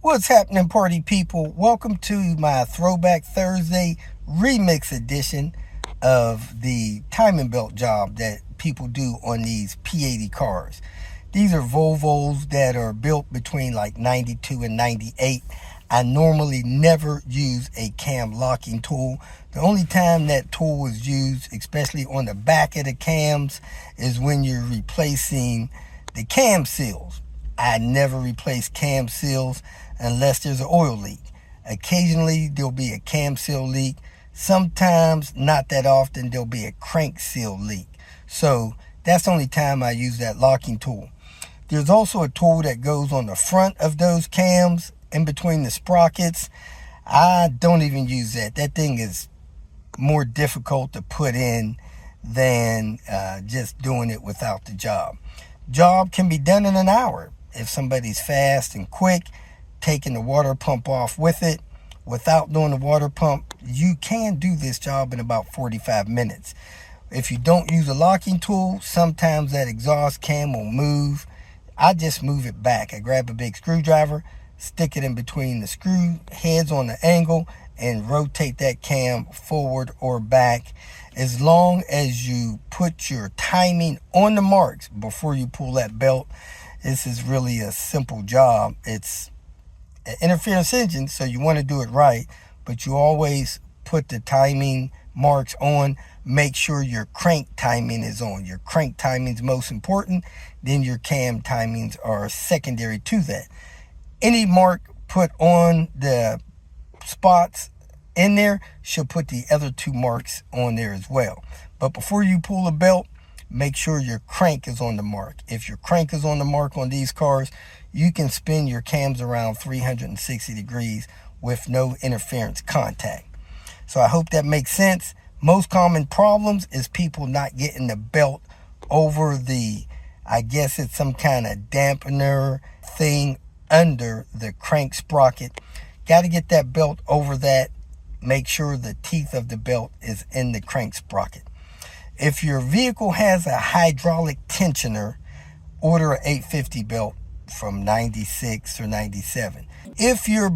What's happening, party people? Welcome to my Throwback Thursday remix edition of the timing belt job that people do on these P80 cars. These are Volvos that are built between like 92 and 98. I normally never use a cam locking tool. The only time that tool is used, especially on the back of the cams, is when you're replacing the cam seals. I never replace cam seals unless there's an oil leak. Occasionally there'll be a cam seal leak. Sometimes, not that often, there'll be a crank seal leak. So that's the only time I use that locking tool. There's also a tool that goes on the front of those cams in between the sprockets. I don't even use that. That thing is more difficult to put in than just doing it without the job. Job can be done in an hour if somebody's fast and quick. Taking the water pump off with it without doing the water pump, you can do this job in about 45 minutes. If you don't use a locking tool, sometimes that exhaust cam will move. I just move it back. I grab a big screwdriver, stick it in between the screw heads on the angle, and rotate that cam forward or back. As long as you put your timing on the marks before you pull that belt, this is really a simple job. It's an interference engine, so you want to do it right, but you always put the timing marks on. Make sure your crank timing is on. Your crank timing is most important, then your cam timings are secondary to that. Any mark put on the spots in there should put the other two marks on there as well. But before you pull a belt, make sure your crank is on the mark. If your crank is on the mark on these cars, you can spin your cams around 360 degrees with no interference contact. So I hope that makes sense. Most common problems is people not getting the belt over the, I guess it's some kind of dampener thing under the crank sprocket. Got to get that belt over that. Make sure the teeth of the belt is in the crank sprocket. If your vehicle has a hydraulic tensioner, order an 850 belt from 96 or 97. If your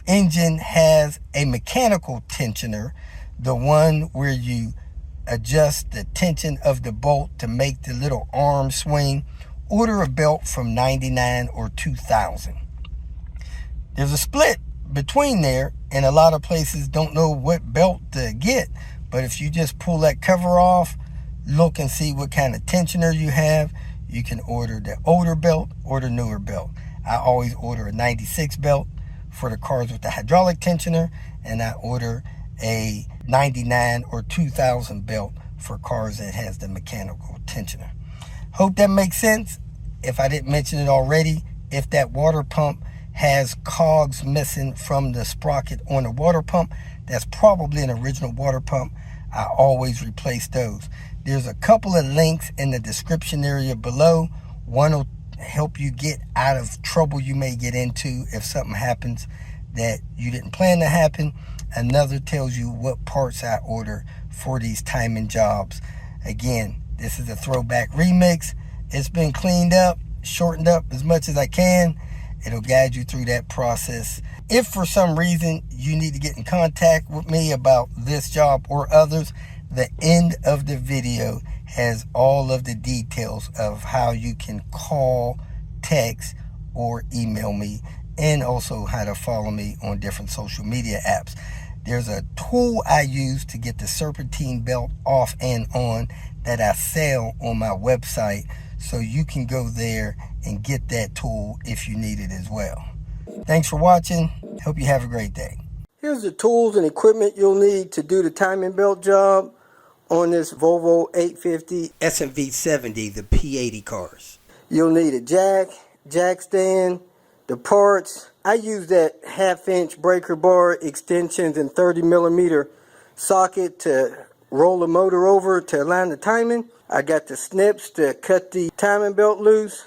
engine has a mechanical tensioner, the one where you adjust the tension of the bolt to make the little arm swing, order a belt from 99 or 2000. There's a split between there, and a lot of places don't know what belt to get. But if you just pull that cover off, look and see what kind of tensioner you have, you can order the older belt or the newer belt. I always order a 96 belt for the cars with the hydraulic tensioner, and I order a 99 or 2000 belt for cars that has the mechanical tensioner. Hope that makes sense. If I didn't mention it already, if that water pump has cogs missing from the sprocket on the water pump, that's probably an original water pump. I always replace those. There's a couple of links in the description area below. One will help you get out of trouble you may get into if something happens that you didn't plan to happen. Another tells you what parts I order for these timing jobs. Again, this is a throwback remix. It's been cleaned up, shortened up as much as I can. It'll guide you through that process. If for some reason you need to get in contact with me about this job or others, the end of the video has all of the details of how you can call, text, or email me, and also how to follow me on different social media apps. There's a tool I use to get the serpentine belt off and on that I sell on my website, so you can go there and get that tool if you need it as well. Thanks for watching. Hope you have a great day. Here's the tools and equipment you'll need to do the timing belt job on this Volvo 850 S and V70, the P80 cars. You'll need a jack stand, the parts. I use that 1/2-inch breaker bar extensions and 30mm socket to roll the motor over to align the timing. I got the snips to cut the timing belt loose.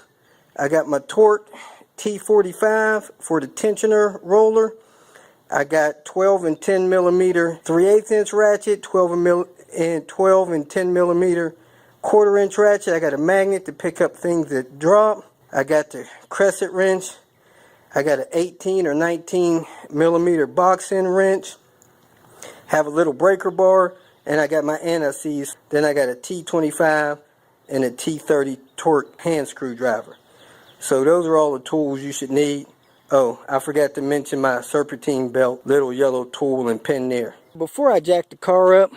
I got my torque T45 for the tensioner roller. I got 12 and 10mm 3/8-inch ratchet, 12 and 10mm 1/4-inch ratchet. I got a magnet to pick up things that drop. I got the crescent wrench. I got an 18 or 19 millimeter box end wrench, have a little breaker bar, and I got my anti-seize. Then I got a T25 and a T30 torque hand screwdriver. So those are all the tools you should need. Oh, I forgot to mention my serpentine belt, little yellow tool and pin there. Before I jack the car up,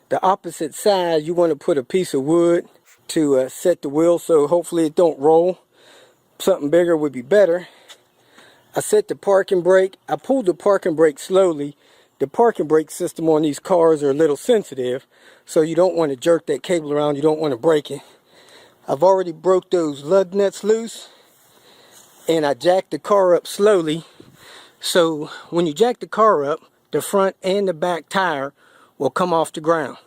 the opposite side, you want to put a piece of wood to set the wheel so hopefully it don't roll. Something bigger would be better. I set the parking brake. I pulled the parking brake slowly. The parking brake system on these cars are a little sensitive, so you don't want to jerk that cable around. You don't want to break it. I've already broke those lug nuts loose, and I jacked the car up slowly. So when you jack the car up, the front and the back tire will come off the ground.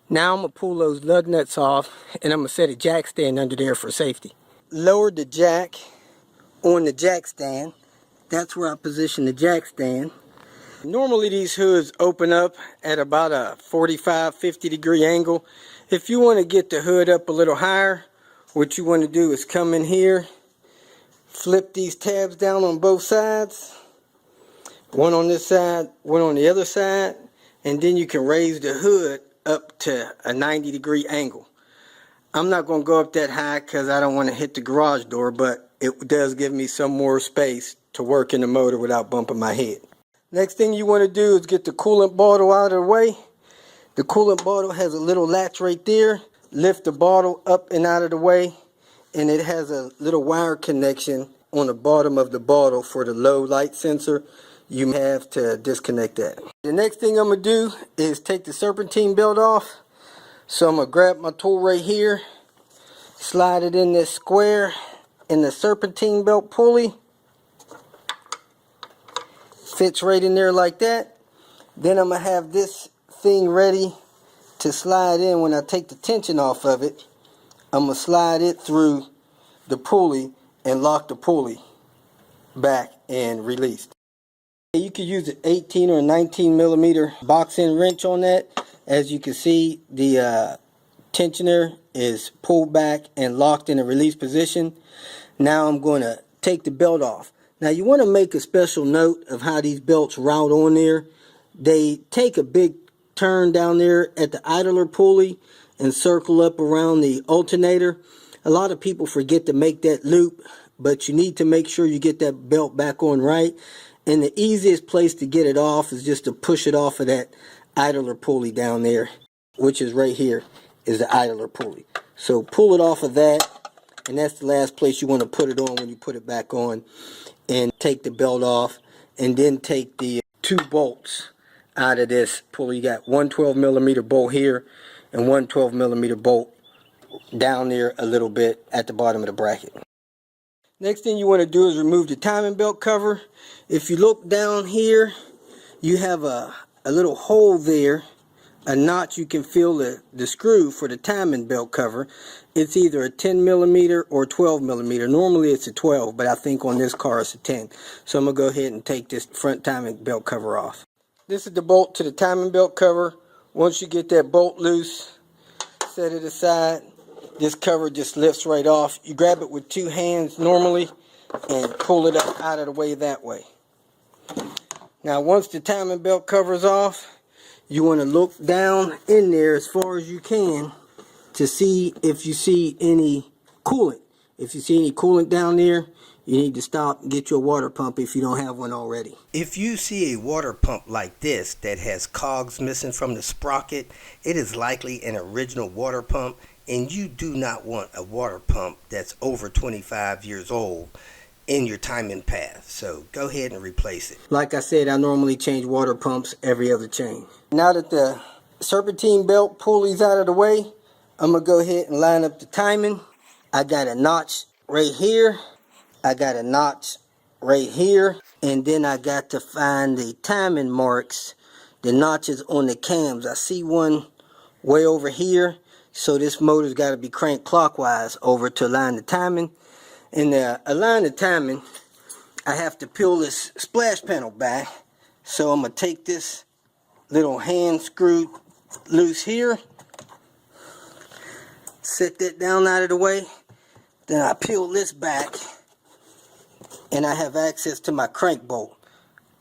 Now I'm going to pull those lug nuts off, and I'm going to set a jack stand under there for safety. Lowered the jack on the jack stand. That's where I position the jack stand. Normally these hoods open up at about a 45-50 degree angle. If you want to get the hood up a little higher, what you want to do is come in here, flip these tabs down on both sides, one on this side, one on the other side, and then you can raise the hood up to a 90 degree angle. I'm not going to go up that high because I don't want to hit the garage door, but it does give me some more space to work in the motor without bumping my head. Next thing you want to do is get the coolant bottle out of the way. The coolant bottle has a little latch right there. Lift the bottle up and out of the way, and it has a little wire connection on the bottom of the bottle for the low light sensor. You have to disconnect that. The next thing I'm going to do is take the serpentine belt off. So I'm going to grab my tool right here, slide it in this square in the serpentine belt pulley. Fits right in there like that. Then I'm going to have this thing ready to slide in. When I take the tension off of it, I'm going to slide it through the pulley and lock the pulley back and release. You can use an 18 or 19 millimeter box end wrench on that. As you can see, the tensioner is pulled back and locked in a release position. Now I'm going to take the belt off. Now you want to make a special note of how these belts route on there. They take a big turn down there at the idler pulley and circle up around the alternator. A lot of people forget to make that loop, but you need to make sure you get that belt back on right. And the easiest place to get it off is just to push it off of that idler pulley down there, which is right here, is the idler pulley. So pull it off of that, and that's the last place you want to put it on when you put it back on. And take the belt off, and then take the two bolts out of this pulley. You got one 12 millimeter bolt here and one 12 millimeter bolt down there a little bit at the bottom of the bracket. Next thing you want to do is remove the timing belt cover. If you look down here, you have a little hole there, a notch. You can feel the screw for the timing belt cover. It's either a 10 millimeter or 12 millimeter. Normally it's a 12, but I think on this car it's a 10. So I'm going to go ahead and take this front timing belt cover off. This is the bolt to the timing belt cover. Once you get that bolt loose, set it aside. This cover just lifts right off. You grab it with two hands normally and pull it up out of the way that way. Now once the timing belt cover is off, you want to look down in there as far as you can to see if you see any coolant. If you see any coolant down there, you need to stop and get your water pump if you don't have one already. If you see a water pump like this that has cogs missing from the sprocket, it is likely an original water pump, and you do not want a water pump that's over 25 years old in your timing path. So go ahead and replace it. Like I said, I normally change water pumps every other change. Now that the serpentine belt pulley's out of the way, I'm going to go ahead and line up the timing. I got a notch right here. I got a notch right here. And then I got to find the timing marks, the notches on the cams. I see one way over here. So this motor's got to be cranked clockwise over to align the timing. And to align the timing, I have to peel this splash panel back. So I'm going to take this little hand screw loose here. Set that down out of the way. Then I peel this back and I have access to my crank bolt.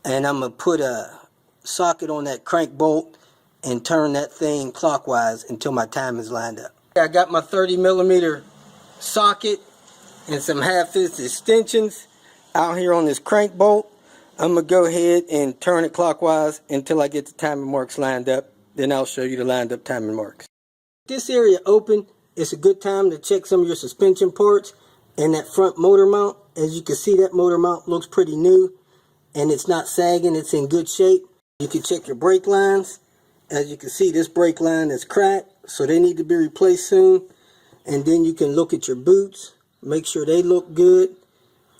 And I'm going to put a socket on that crank bolt and turn that thing clockwise until my time is lined up. I got my 30mm socket and some half-inch extensions out here on this crank bolt. I'm going to go ahead and turn it clockwise until I get the timing marks lined up. Then I'll show you the lined up timing marks. This area open, it's a good time to check some of your suspension parts and that front motor mount. As you can see, that motor mount looks pretty new and it's not sagging, it's in good shape. You can check your brake lines. As you can see, this brake line is cracked, so they need to be replaced soon. And then you can look at your boots, make sure they look good.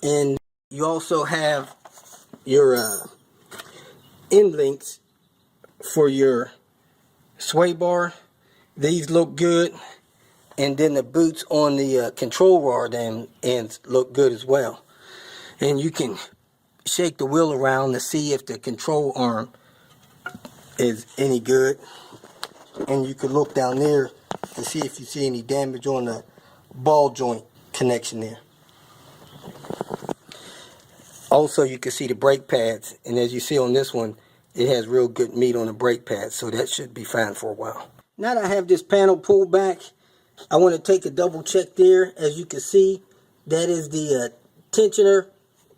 And you also have your end links for your sway bar. These look good. And then the boots on the control rod ends look good as well. And you can shake the wheel around to see if the control arm is any good. And you can look down there to see if you see any damage on the ball joint connection there. Also, you can see the brake pads, and as you see on this one, it has real good meat on the brake pads, so that should be fine for a while. Now that I have this panel pulled back, I want to take a double check there. As you can see, that is the tensioner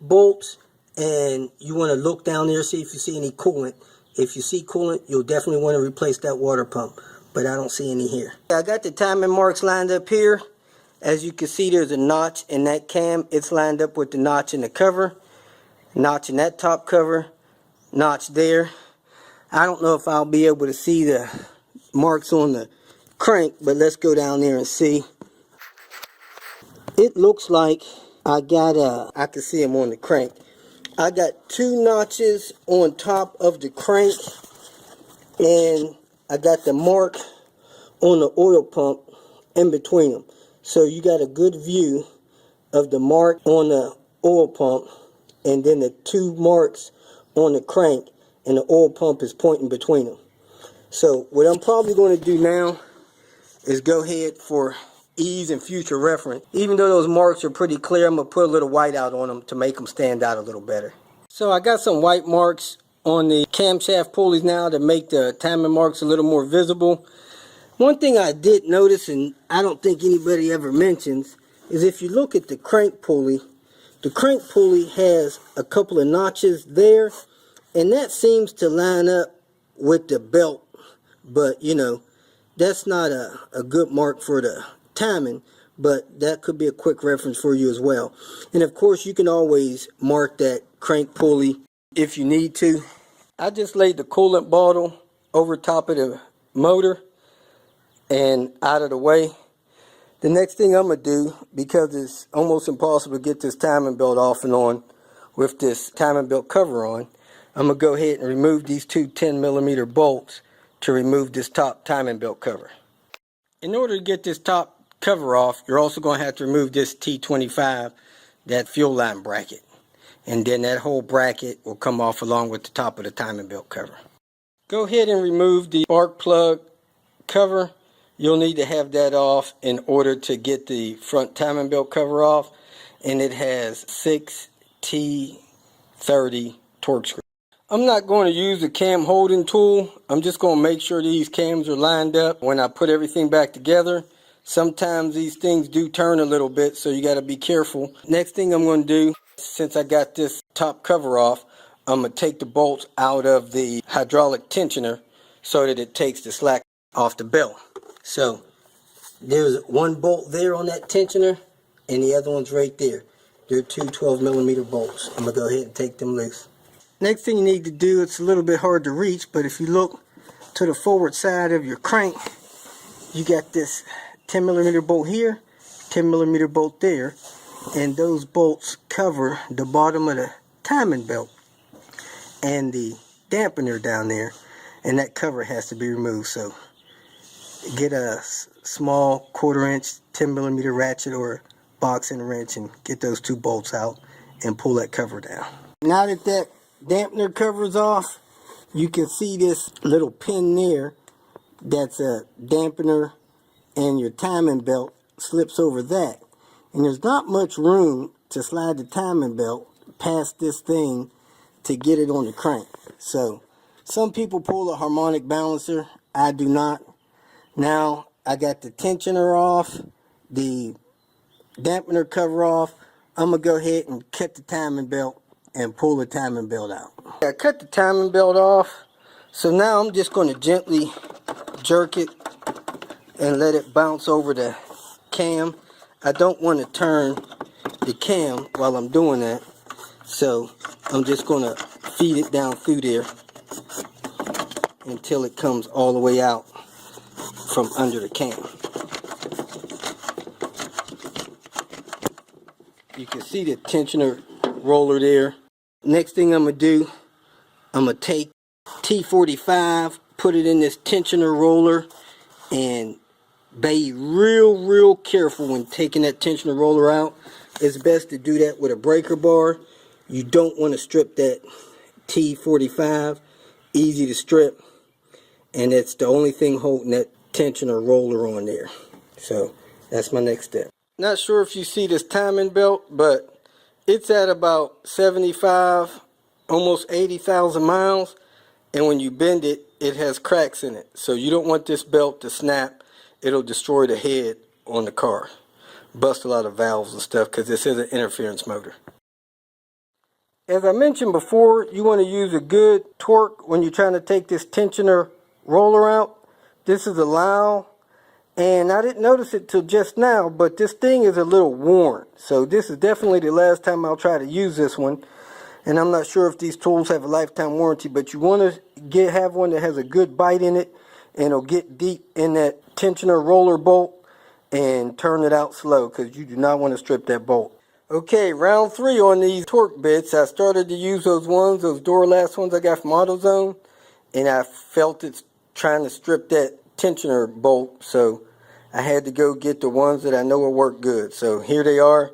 bolts, and you want to look down there, see if you see any coolant. If you see coolant, you'll definitely want to replace that water pump, but I don't see any here. I got the timing marks lined up here. As you can see, there's a notch in that cam. It's lined up with the notch in the cover. Notch in that top cover, notch there. I don't know if I'll be able to see the marks on the crank, but let's go down there and see. It looks like I can see them on the crank. I got 2 notches on top of the crank, and I got the mark on the oil pump in between them. So you got a good view of the mark on the oil pump, and then the 2 marks on the crank, and the oil pump is pointing between them. So what I'm probably going to do now is go ahead, for ease and future reference, even though those marks are pretty clear, I'm going to put a little white out on them to make them stand out a little better. So I got some white marks on the camshaft pulleys now to make the timing marks a little more visible. One thing I did notice, and I don't think anybody ever mentions, is if you look at the crank pulley, the crank pulley has a couple of notches there, and that seems to line up with the belt. But, you know, that's not a good mark for the timing, but that could be a quick reference for you as well. And, of course, you can always mark that crank pulley if you need to. I just laid the coolant bottle over top of the motor and out of the way. The next thing I'm going to do, because it's almost impossible to get this timing belt off and on with this timing belt cover on, I'm going to go ahead and remove these 2 10mm bolts to remove this top timing belt cover. In order to get this top cover off, you're also going to have to remove this T25, that fuel line bracket. And then that whole bracket will come off along with the top of the timing belt cover. Go ahead and remove the spark plug cover. You'll need to have that off in order to get the front timing belt cover off. And it has 6 T30 torque screws. I'm not going to use the cam holding tool. I'm just going to make sure these cams are lined up when I put everything back together. Sometimes these things do turn a little bit, so you got to be careful. Next thing I'm going to do, since I got this top cover off, I'm going to take the bolts out of the hydraulic tensioner so that it takes the slack off the belt. So there's one bolt there on that tensioner, and the other one's right there. They're 2 12mm bolts. I'm going to go ahead and take them loose. Next thing you need to do, it's a little bit hard to reach, but if you look to the forward side of your crank, you got this 10mm bolt here, 10mm bolt there, and those bolts cover the bottom of the timing belt and the dampener down there, and that cover has to be removed. So get a small 1/4 inch 10mm ratchet or box and wrench and get those 2 bolts out and pull that cover down. Now that that dampener cover's off, you can see this little pin there that's a dampener, and your timing belt slips over that. And there's not much room to slide the timing belt past this thing to get it on the crank. So some people pull a harmonic balancer. I do not. Now I got the tensioner off, the dampener cover off. I'm going to go ahead and cut the timing belt and pull the timing belt out. I cut the timing belt off. So now I'm just going to gently jerk it and let it bounce over the cam. I don't want to turn the cam while I'm doing that. So I'm just going to feed it down through there until it comes all the way out from under the cam. You can see the tensioner roller there. Next thing I'm going to do, I'm going to take T45, put it in this tensioner roller, and be real careful when taking that tensioner roller out. It's best to do that with a breaker bar. You don't want to strip that T45. Easy to strip, and it's the only thing holding that tensioner roller on there. So that's my next step. Not sure if you see this timing belt, but it's at about 75, almost 80,000 miles. And when you bend it, it has cracks in it. So you don't want this belt to snap. It'll destroy the head on the car. Bust a lot of valves and stuff because this is an interference motor. As I mentioned before, you want to use a good torque when you're trying to take this tensioner roller out. This is a Lyle, and I didn't notice it till just now, but this thing is a little worn. So this is definitely the last time I'll try to use this one. And I'm not sure if these tools have a lifetime warranty, but you want to have one that has a good bite in it, and it'll get deep in that tensioner roller bolt and turn it out slow, because you do not want to strip that bolt. Okay, round 3 on these torque bits. I started to use those door last ones I got from AutoZone, and I felt it trying to strip that tensioner bolt, so I had to go get the ones that I know will work good. So here they are.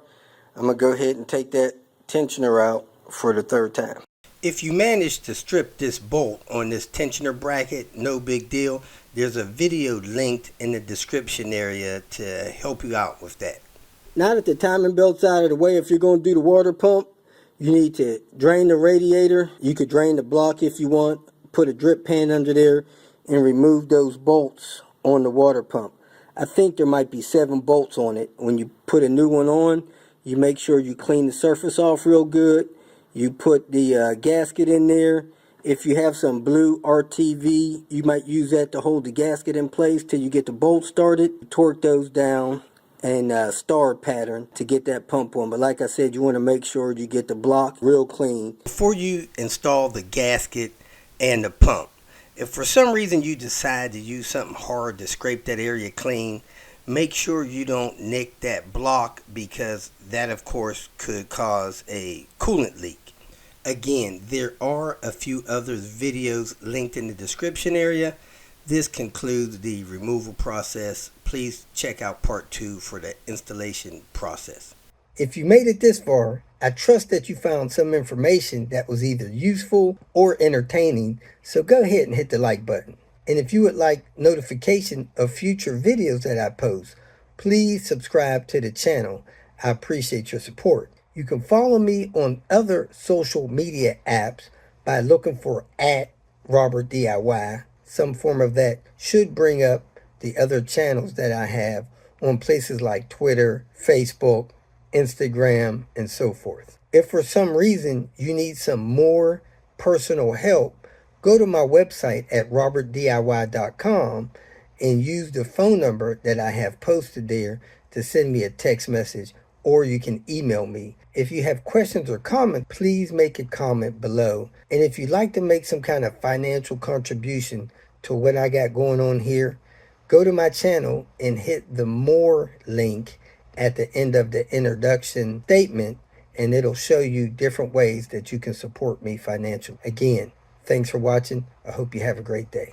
I'm going to go ahead and take that tensioner out for the 3rd time. If you manage to strip this bolt on this tensioner bracket, no big deal. There's a video linked in the description area to help you out with that. Now that the timing belt's out of the way, if you're going to do the water pump, you need to drain the radiator. You could drain the block if you want. Put a drip pan under there and remove those bolts on the water pump. I think there might be 7 bolts on it. When you put a new one on, you make sure you clean the surface off real good. You put the gasket in there. If you have some blue RTV, you might use that to hold the gasket in place till you get the bolt started. Torque those down and star pattern to get that pump on. But like I said, you want to make sure you get the block real clean before you install the gasket and the pump. If for some reason you decide to use something hard to scrape that area clean, make sure you don't nick that block, because that of course could cause a coolant leak. Again, there are a few other videos linked in the description area. This concludes the removal process. Please check out part 2 for the installation process. If you made it this far, I trust that you found some information that was either useful or entertaining, so go ahead and hit the like button. And if you would like notification of future videos that I post, please subscribe to the channel. I appreciate your support. You can follow me on other social media apps by looking for @RobertDIY. Some form of that should bring up the other channels that I have on places like Twitter, Facebook, Instagram, and so forth. If for some reason you need some more personal help, go to my website at robertdiy.com and use the phone number that I have posted there to send me a text message, or you can email me. If you have questions or comments, please make a comment below. And if you'd like to make some kind of financial contribution to what I got going on here, go to my channel and hit the more link at the end of the introduction statement, and it'll show you different ways that you can support me financially. Again, thanks for watching. I hope you have a great day.